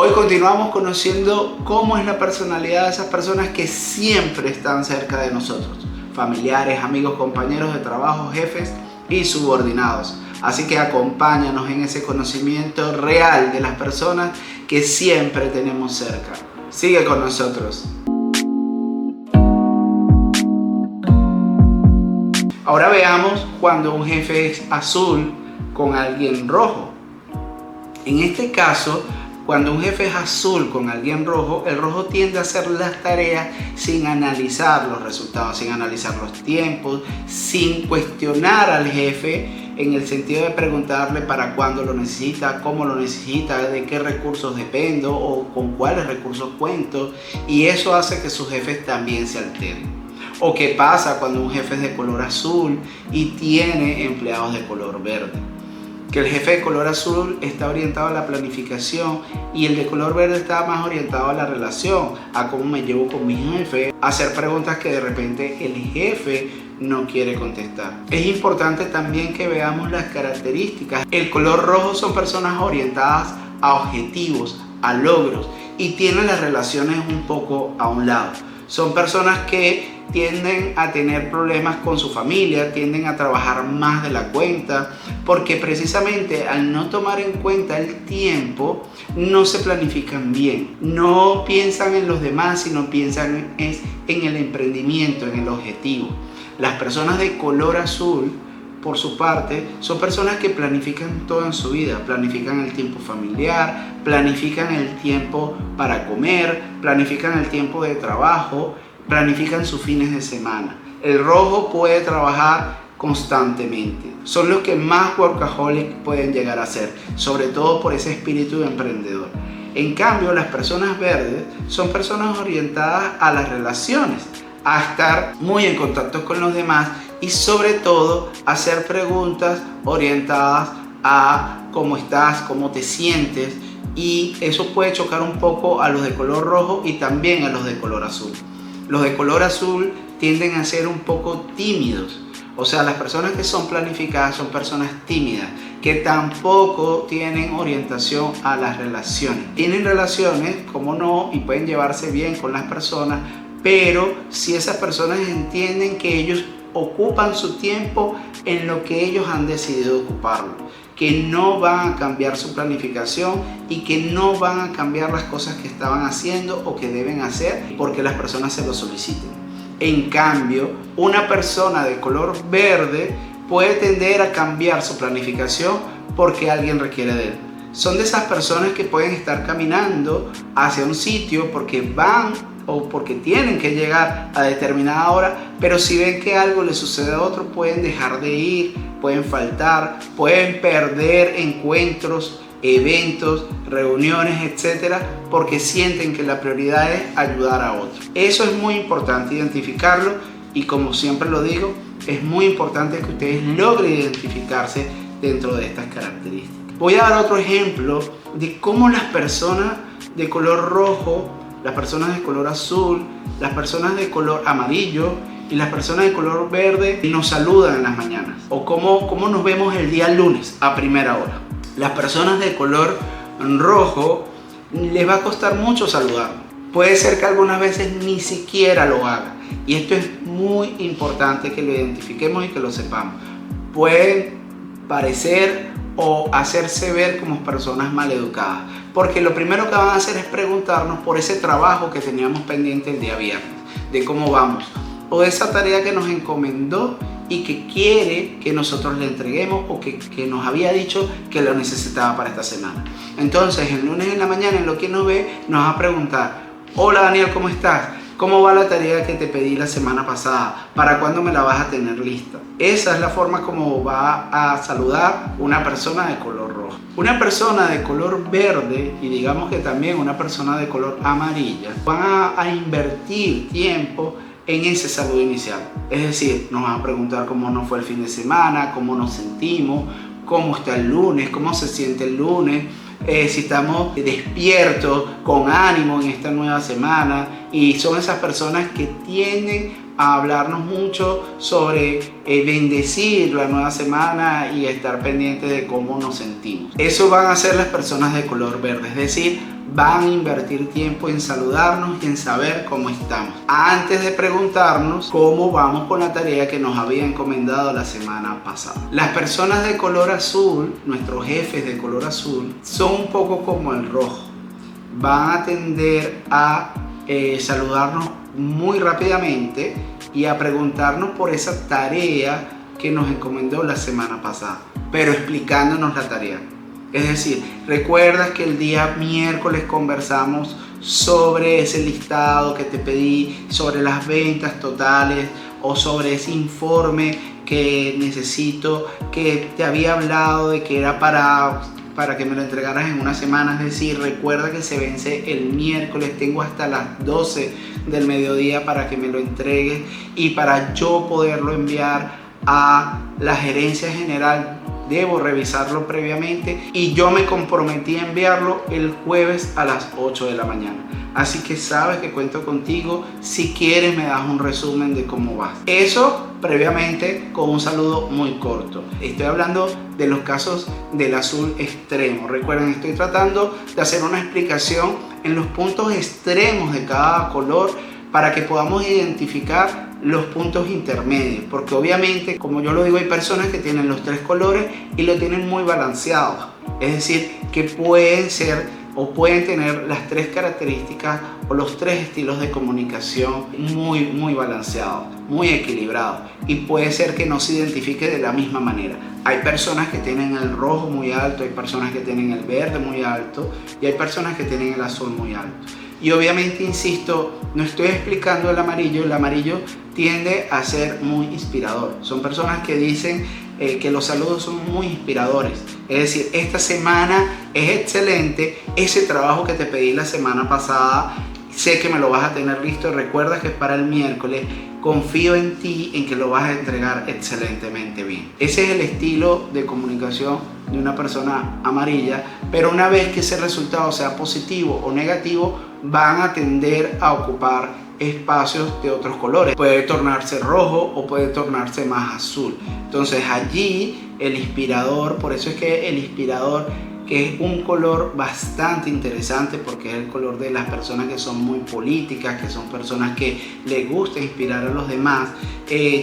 Hoy continuamos conociendo cómo es la personalidad de esas personas que siempre están cerca de nosotros. Familiares, amigos, compañeros de trabajo, jefes y subordinados. Así que acompáñanos en ese conocimiento real de las personas que siempre tenemos cerca. Sigue con nosotros. Ahora veamos cuando un jefe es azul con alguien rojo. En este caso, cuando un jefe es azul con alguien rojo, el rojo tiende a hacer las tareas sin analizar los resultados, sin analizar los tiempos, sin cuestionar al jefe en el sentido de preguntarle para cuándo lo necesita, cómo lo necesita, de qué recursos dependo o con cuáles recursos cuento, y eso hace que sus jefes también se alteren. ¿O qué pasa cuando un jefe es de color azul y tiene empleados de color verde? Que el jefe de color azul está orientado a la planificación y el de color verde está más orientado a la relación, a cómo me llevo con mi jefe, a hacer preguntas que de repente el jefe no quiere contestar. Es importante también que veamos las características. El color rojo son personas orientadas a objetivos, a logros, y tienen las relaciones un poco a un lado. Son personas que tienden a tener problemas con su familia, tienden a trabajar más de la cuenta, porque precisamente al no tomar en cuenta el tiempo, no se planifican bien. No piensan en los demás, sino piensan en el emprendimiento, en el objetivo. Las personas de color azul, por su parte, son personas que planifican todo en su vida, planifican el tiempo familiar, planifican el tiempo para comer, planifican el tiempo de trabajo, planifican sus fines de semana. El rojo puede trabajar constantemente. Son los que más workaholic pueden llegar a ser, sobre todo por ese espíritu de emprendedor. En cambio, las personas verdes son personas orientadas a las relaciones, a estar muy en contacto con los demás y sobre todo hacer preguntas orientadas a cómo estás, cómo te sientes, y eso puede chocar un poco a los de color rojo y también a los de color azul. Los de color azul tienden a ser un poco tímidos, o sea, las personas que son planificadas son personas tímidas, que tampoco tienen orientación a las relaciones. Tienen relaciones, como no, y pueden llevarse bien con las personas, pero si esas personas entienden que ellos ocupan su tiempo en lo que ellos han decidido ocuparlo, que no van a cambiar su planificación y que no van a cambiar las cosas que estaban haciendo o que deben hacer porque las personas se lo soliciten. En cambio, una persona de color verde puede tender a cambiar su planificación porque alguien requiere de él. Son de esas personas que pueden estar caminando hacia un sitio porque van o porque tienen que llegar a determinada hora, pero si ven que algo le sucede a otro, pueden dejar de ir, pueden faltar, pueden perder encuentros, eventos, reuniones, etcétera, porque sienten que la prioridad es ayudar a otros. Eso es muy importante identificarlo, y como siempre lo digo, es muy importante que ustedes logren identificarse dentro de estas características. Voy a dar otro ejemplo de cómo las personas de color rojo, las personas de color azul, las personas de color amarillo y las personas de color verde nos saludan en las mañanas, o cómo nos vemos el día lunes a primera hora. Las personas de color rojo les va a costar mucho saludarnos. Puede ser que algunas veces ni siquiera lo hagan, y esto es muy importante que lo identifiquemos y que lo sepamos. Pueden parecer o hacerse ver como personas maleducadas, porque lo primero que van a hacer es preguntarnos por ese trabajo que teníamos pendiente el día viernes, de cómo vamos, o de esa tarea que nos encomendó y que quiere que nosotros le entreguemos, o que nos había dicho que lo necesitaba para esta semana. Entonces el lunes en la mañana, en lo que nos ve, nos va a preguntar: hola Daniel, ¿cómo estás? ¿Cómo va la tarea que te pedí la semana pasada? ¿Para cuándo me la vas a tener lista? Esa es la forma como va a saludar una persona de color rojo. Una persona de color verde, y digamos que también una persona de color amarilla, van a invertir tiempo en ese saludo inicial. Es decir, nos van a preguntar cómo nos fue el fin de semana, cómo nos sentimos, cómo está el lunes, cómo se siente el lunes, si estamos despiertos, con ánimo en esta nueva semana. Y son esas personas que tienden a hablarnos mucho sobre bendecir la nueva semana y estar pendientes de cómo nos sentimos. Eso van a hacer las personas de color verde, es decir, van a invertir tiempo en saludarnos y en saber cómo estamos, antes de preguntarnos cómo vamos con la tarea que nos había encomendado la semana pasada. Las personas de color azul, nuestros jefes de color azul, son un poco como el rojo. Van a tender a saludarnos muy rápidamente y a preguntarnos por esa tarea que nos encomendó la semana pasada, pero explicándonos la tarea. Es decir, recuerdas que el día miércoles conversamos sobre ese listado que te pedí, sobre las ventas totales o sobre ese informe que necesito, que te había hablado de que era para que me lo entregaras en una semana. Es decir, recuerda que se vence el miércoles, tengo hasta las 12 del mediodía para que me lo entregues y para yo poderlo enviar a la gerencia general. Debo revisarlo previamente y yo me comprometí a enviarlo el jueves a las 8 de la mañana. Así que sabes que cuento contigo. Si quieres me das un resumen de cómo vas. Eso previamente con un saludo muy corto. Estoy hablando de los casos del azul extremo. Recuerden, estoy tratando de hacer una explicación en los puntos extremos de cada color para que podamos identificar los puntos intermedios, porque obviamente, como yo lo digo, hay personas que tienen los tres colores y lo tienen muy balanceados, es decir, que pueden ser o pueden tener las tres características o los tres estilos de comunicación muy balanceados, muy equilibrados, y puede ser que no se identifique de la misma manera. Hay personas que tienen el rojo muy alto, hay personas que tienen el verde muy alto y hay personas que tienen el azul muy alto. Y obviamente, insisto, no estoy explicando el amarillo tiende a ser muy inspirador. Son personas que dicen que los saludos son muy inspiradores. Es decir, esta semana es excelente, ese trabajo que te pedí la semana pasada, sé que me lo vas a tener listo, recuerda que es para el miércoles, confío en ti, en que lo vas a entregar excelentemente bien. Ese es el estilo de comunicación de una persona amarilla, pero una vez que ese resultado sea positivo o negativo, van a tender a ocupar espacios de otros colores. Puede tornarse rojo o puede tornarse más azul. Entonces allí el inspirador, por eso es que el inspirador, que es un color bastante interesante porque es el color de las personas que son muy políticas, que son personas que les gusta inspirar a los demás,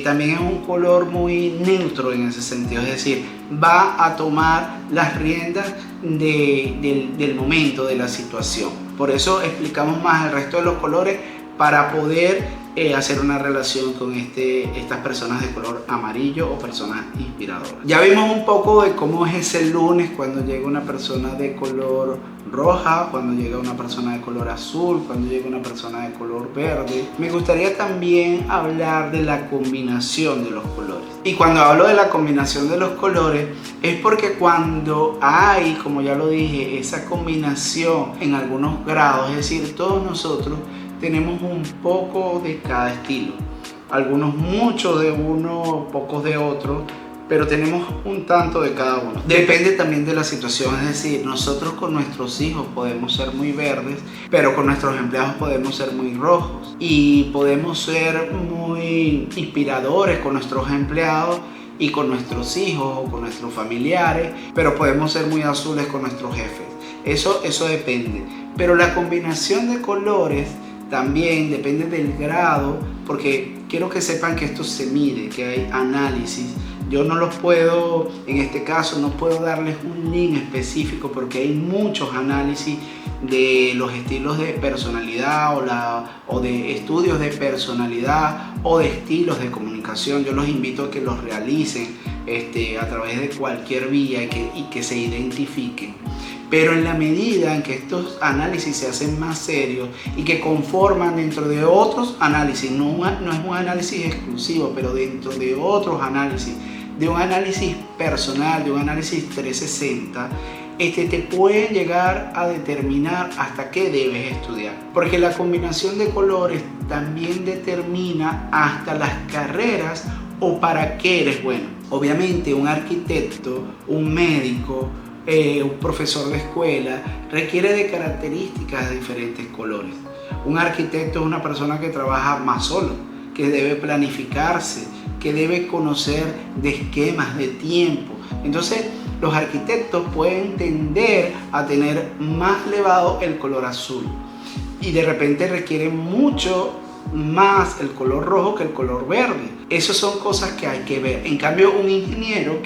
también es un color muy neutro en ese sentido, es decir, va a tomar las riendas del momento, de la situación. Por eso explicamos más el resto de los colores para poder hacer una relación con estas personas de color amarillo o personas inspiradoras. Ya vimos un poco de cómo es ese lunes cuando llega una persona de color roja, cuando llega una persona de color azul, cuando llega una persona de color verde. Me gustaría también hablar de la combinación de los colores. Y cuando hablo de la combinación de los colores es porque cuando hay, como ya lo dije, esa combinación en algunos grados, es decir, todos nosotros tenemos un poco de cada estilo, algunos muchos de uno, pocos de otro, pero tenemos un tanto de cada uno. Depende también de la situación, es decir, nosotros con nuestros hijos podemos ser muy verdes, pero con nuestros empleados podemos ser muy rojos, y podemos ser muy inspiradores con nuestros empleados y con nuestros hijos o con nuestros familiares, pero podemos ser muy azules con nuestros jefes. Eso depende, pero la combinación de colores también depende del grado, porque quiero que sepan que esto se mide, que hay análisis. Yo no los puedo, en este caso, no puedo darles un link específico porque hay muchos análisis de los estilos de personalidad o de estudios de personalidad o de estilos de comunicación. Yo los invito a que los realicen a través de cualquier vía y que se identifiquen. Pero en la medida en que estos análisis se hacen más serios y que conforman dentro de otros análisis, no es un análisis exclusivo, pero dentro de otros análisis, de un análisis personal, de un análisis 360, te pueden llegar a determinar hasta qué debes estudiar. Porque la combinación de colores también determina hasta las carreras o para qué eres bueno. Obviamente un arquitecto, un médico, un profesor de escuela requiere de características de diferentes colores. Un arquitecto es una persona que trabaja más solo, que debe planificarse, que debe conocer de esquemas, de tiempo. Entonces, los arquitectos pueden tender a tener más elevado el color azul y de repente requieren mucho más el color rojo que el color verde. Esas son cosas que hay que ver. En cambio, un ingeniero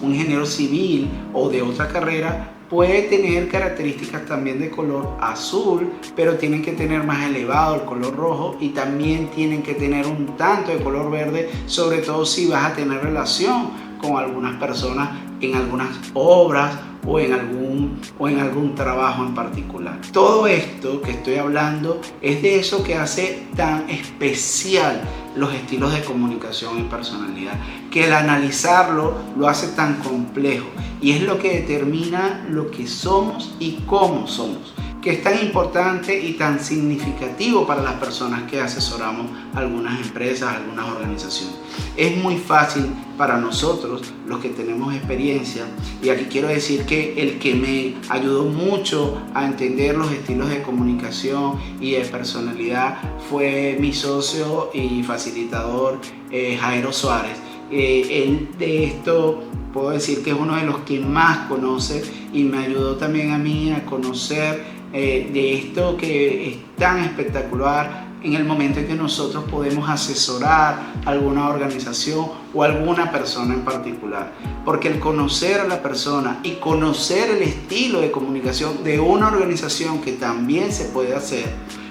un ingeniero civil o de otra carrera, puede tener características también de color azul, pero tienen que tener más elevado el color rojo y también tienen que tener un tanto de color verde, sobre todo si vas a tener relación con algunas personas en algunas obras o en algún trabajo en particular. Todo esto que estoy hablando es de eso que hace tan especial los estilos de comunicación y personalidad, que el analizarlo lo hace tan complejo y es lo que determina lo que somos y cómo somos, que es tan importante y tan significativo para las personas que asesoramos algunas empresas, algunas organizaciones. Es muy fácil para nosotros, los que tenemos experiencia, y aquí quiero decir que el que me ayudó mucho a entender los estilos de comunicación y de personalidad fue mi socio y facilitador Jairo Suárez. Él de esto puedo decir que es uno de los que más conoce y me ayudó también a mí a conocer de esto que es tan espectacular en el momento en que nosotros podemos asesorar a alguna organización o a alguna persona en particular. Porque el conocer a la persona y conocer el estilo de comunicación de una organización, que también se puede hacer,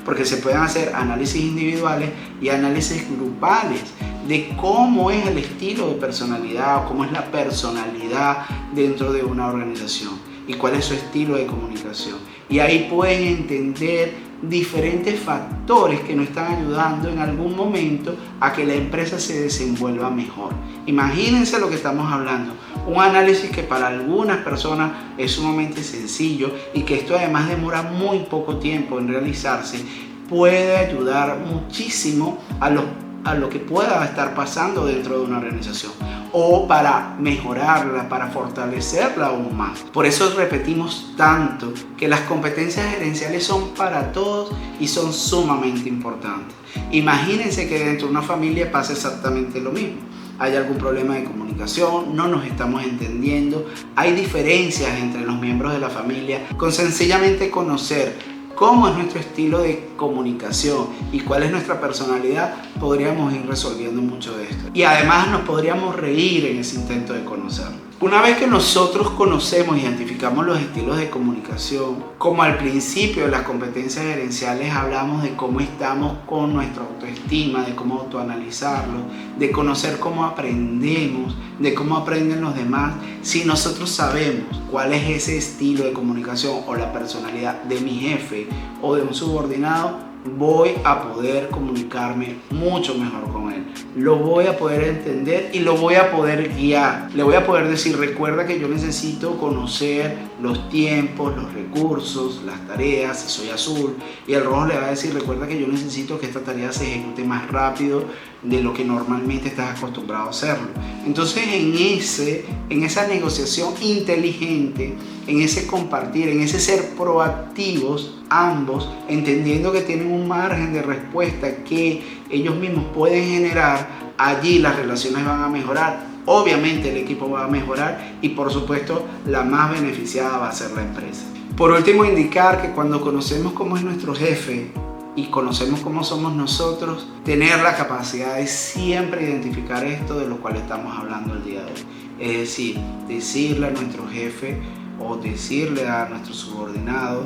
porque se pueden hacer análisis individuales y análisis grupales de cómo es el estilo de personalidad o cómo es la personalidad dentro de una organización y cuál es su estilo de comunicación. Y ahí pueden entender diferentes factores que nos están ayudando en algún momento a que la empresa se desenvuelva mejor. Imagínense lo que estamos hablando, un análisis que para algunas personas es sumamente sencillo y que esto además demora muy poco tiempo en realizarse, puede ayudar muchísimo a lo que pueda estar pasando dentro de una organización o para mejorarla, para fortalecerla aún más. Por eso repetimos tanto que las competencias gerenciales son para todos y son sumamente importantes. Imagínense que dentro de una familia pasa exactamente lo mismo. Hay algún problema de comunicación, no nos estamos entendiendo, hay diferencias entre los miembros de la familia. Con sencillamente conocer cómo es nuestro estilo de comunicación y cuál es nuestra personalidad, podríamos ir resolviendo mucho de esto. Y además nos podríamos reír en ese intento de conocerlo. Una vez que nosotros conocemos, identificamos los estilos de comunicación, como al principio de las competencias gerenciales hablamos de cómo estamos con nuestra autoestima, de cómo autoanalizarlo, de conocer cómo aprendemos, de cómo aprenden los demás. Si nosotros sabemos cuál es ese estilo de comunicación o la personalidad de mi jefe o de un subordinado, voy a poder comunicarme mucho mejor con él. Lo voy a poder entender y lo voy a poder guiar. Le voy a poder decir, recuerda que yo necesito conocer los tiempos, los recursos, las tareas, si soy azul. Y el rojo le va a decir, recuerda que yo necesito que esta tarea se ejecute más rápido de lo que normalmente estás acostumbrado a hacerlo. Entonces en esa negociación inteligente, en ese compartir, en ese ser proactivos ambos, entendiendo que tienen un margen de respuesta que ellos mismos pueden generar, allí las relaciones van a mejorar, obviamente el equipo va a mejorar y por supuesto la más beneficiada va a ser la empresa. Por último, indicar que cuando conocemos cómo es nuestro jefe y conocemos cómo somos nosotros, tener la capacidad de siempre identificar esto de lo cual estamos hablando el día de hoy. Es decir, decirle a nuestro jefe o decirle a nuestro subordinado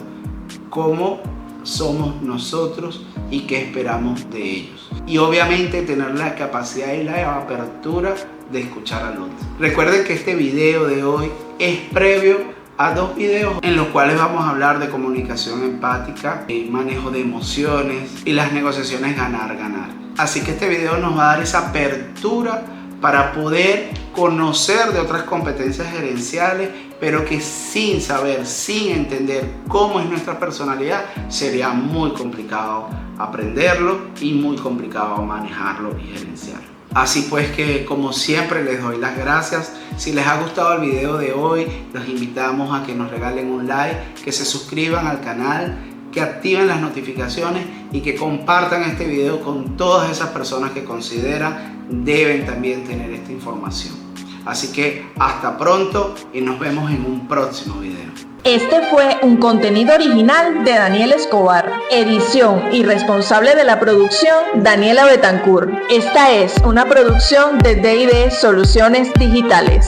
cómo somos nosotros y qué esperamos de ellos. Y obviamente tener la capacidad y la apertura de escuchar al otro. Recuerden que este video de hoy es previo a 2 videos en los cuales vamos a hablar de comunicación empática, manejo de emociones y las negociaciones ganar-ganar. Así que este video nos va a dar esa apertura para poder conocer de otras competencias gerenciales, pero que sin saber, sin entender cómo es nuestra personalidad, sería muy complicado aprenderlo y muy complicado manejarlo y gerenciarlo. Así pues que, como siempre, les doy las gracias. Si les ha gustado el video de hoy, los invitamos a que nos regalen un like, que se suscriban al canal, que activen las notificaciones y que compartan este video con todas esas personas que consideran deben también tener esta información. Así que hasta pronto y nos vemos en un próximo video. Este fue un contenido original de Daniel Escobar, edición y responsable de la producción Daniela Betancourt. Esta es una producción de D&D Soluciones Digitales.